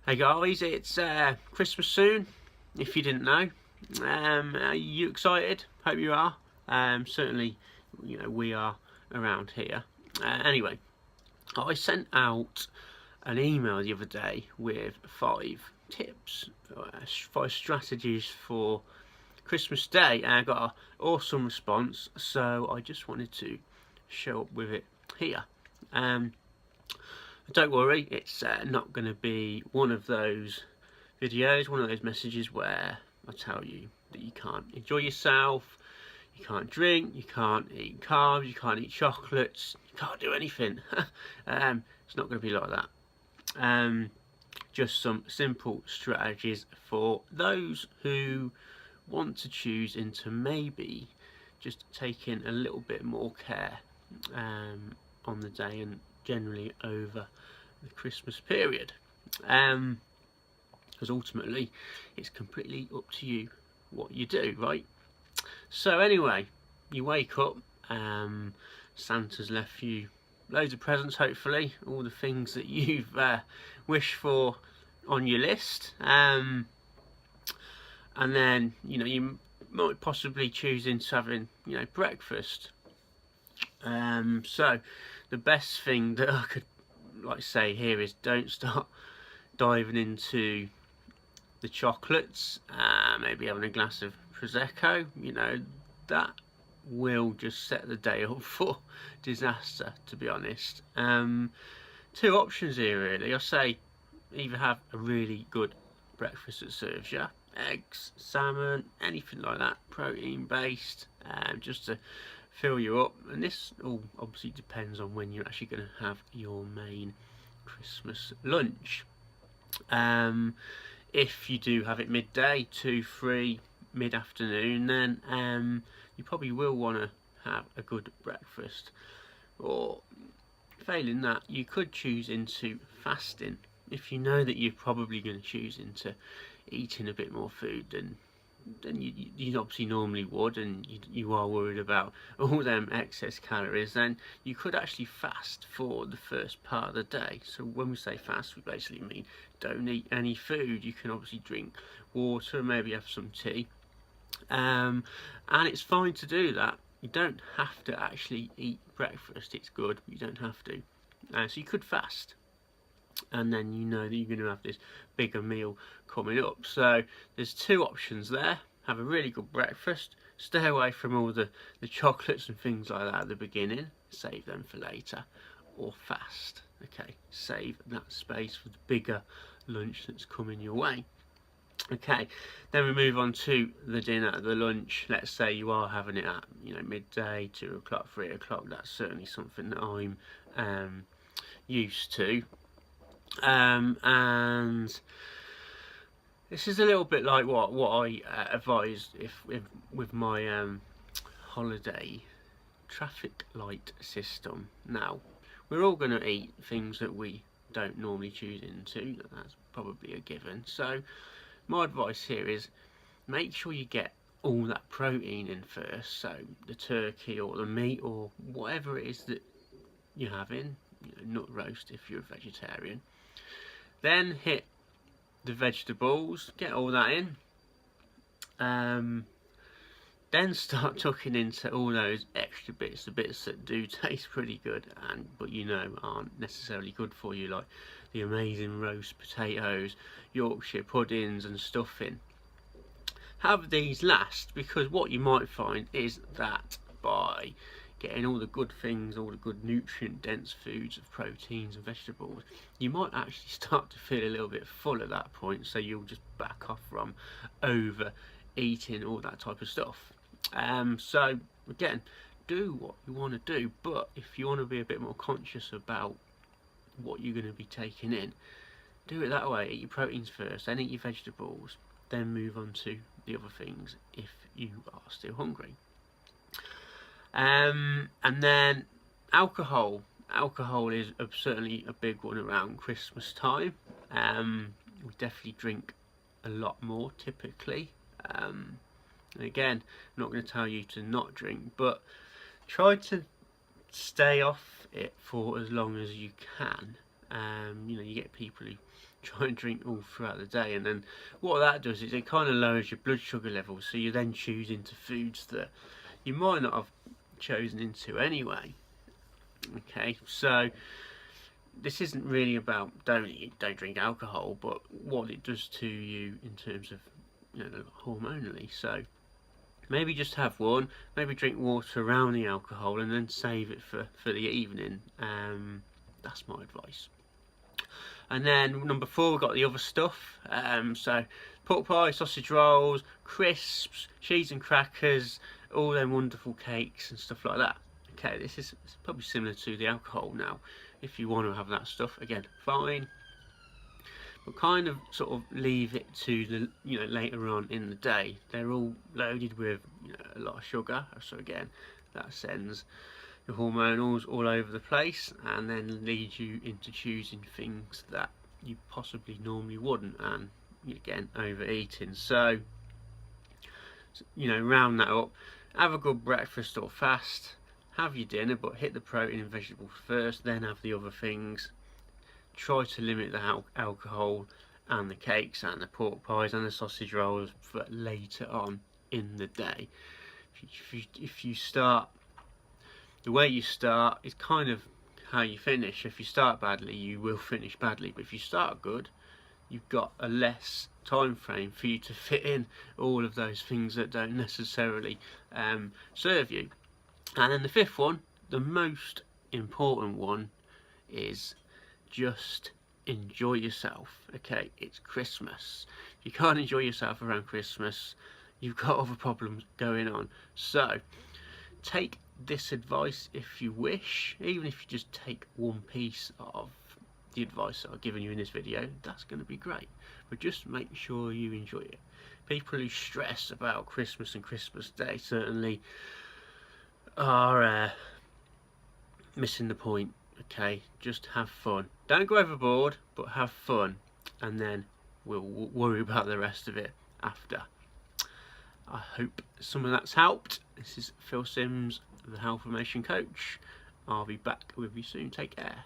Hey guys, it's Christmas soon, if you didn't know. Are you excited? Hope you are. Certainly, we are around here. Anyway, I sent out an email the other day with 5 tips, 5 strategies for Christmas Day, and I got an awesome response, so I just wanted to show up with it here. Don't worry, it's not going to be one of those videos, one of those messages where I tell you that you can't enjoy yourself, you can't drink, you can't eat carbs, you can't eat chocolates, you can't do anything. It's not going to be like that. Just some simple strategies for those who want to choose into maybe just taking a little bit more care on the day and generally over the Christmas period, because ultimately it's completely up to you what you do, right? So anyway, you wake up, Santa's left you loads of presents, hopefully, all the things that you've wished for on your list, and then you might possibly choose into having breakfast. So the best thing that I could say here is don't start diving into the chocolates. Maybe having a glass of prosecco, that will just set the day up for disaster, to be honest. 2 options here really. I say either have a really good breakfast that serves you eggs, salmon, anything like that, protein based, just to fill you up. And this all obviously depends on when you're actually going to have your main Christmas lunch. If you do have it midday, 2, 3, mid-afternoon, then you probably will want to have a good breakfast. Or failing that, you could choose into fasting if you know that you're probably going to choose into eating a bit more food than you obviously normally would, and you are worried about all them excess calories. Then you could actually fast for the first part of the day. So when we say fast, we basically mean don't eat any food. You can obviously drink water, maybe have some tea, and it's fine to do that. You don't have to actually eat breakfast. It's good, but you don't have to. So you could fast, and then you know that you're going to have this bigger meal coming up. So there's 2 options there. Have a really good breakfast, stay away from all the chocolates and things like that at the beginning, save them for later, or fast. Okay, save that space for the bigger lunch that's coming your way. Okay, then we move on to the dinner, the lunch. Let's say you are having it at midday, 2 o'clock, 3 o'clock. That's certainly something that I'm used to. And this is a little bit like what I advised with my holiday traffic light system. Now, we're all going to eat things that we don't normally choose into. That's probably a given. So my advice here is make sure you get all that protein in first. So the turkey or the meat or whatever it is that you're having, nut roast if you're a vegetarian. Then hit the vegetables, get all that in. Then start tucking into all those extra bits, the bits that do taste pretty good but aren't necessarily good for you, like the amazing roast potatoes, Yorkshire puddings and stuffing. Have these last, because what you might find is that by getting all the good things, all the good nutrient dense foods of proteins and vegetables, you might actually start to feel a little bit full at that point, so you'll just back off from over eating all that type of stuff. So again, do what you want to do, but if you want to be a bit more conscious about what you're going to be taking in, do it that way. Eat your proteins first, then eat your vegetables, then move on to the other things if you are still hungry. And then alcohol is certainly a big one around Christmas time. We definitely drink a lot more typically. Again, I'm not going to tell you to not drink, but try to stay off it for as long as you can. You get people who try and drink all throughout the day. And then what that does is it kind of lowers your blood sugar levels, so you then choose into foods that you might not have chosen into anyway. Okay, so this isn't really about don't drink alcohol, but what it does to you in terms of, you know, hormonally. So maybe just have one, maybe drink water around the alcohol, and then save it for the evening. That's my advice. And then number 4, we've got the other stuff. So pork pie, sausage rolls, crisps, cheese and crackers, all them wonderful cakes and stuff like that. Okay, this is probably similar to the alcohol now. If you want to have that stuff, again, fine. But kind of sort of leave it to the, you know, later on in the day. They're all loaded with, you know, a lot of sugar. So again, that sends the hormonals all over the place, and then leads you into choosing things that you possibly normally wouldn't, and again, overeating. So, you know, round that up, have a good breakfast or fast, have your dinner, but hit the protein and vegetables first, then have the other things. Try to limit the alcohol and the cakes and the pork pies and the sausage rolls for later on in the day. If you start, the way you start is kind of how you finish. If you start badly, you will finish badly, but if you start good, you've got a less time frame for you to fit in all of those things that don't necessarily serve you. And then the 5th one, the most important one, is just enjoy yourself. Okay, it's Christmas. If you can't enjoy yourself around Christmas, you've got other problems going on. So take this advice if you wish. Even if you just take one piece of the advice that I've given you in this video, that's going to be great. But just make sure you enjoy it. People who stress about Christmas and Christmas Day certainly are missing the point. Okay, just have fun. Don't go overboard, but have fun, and then we'll worry about the rest of it after. I hope some of that's helped. This is Phil Sims, the Health Formation Coach. I'll be back with you soon. Take care.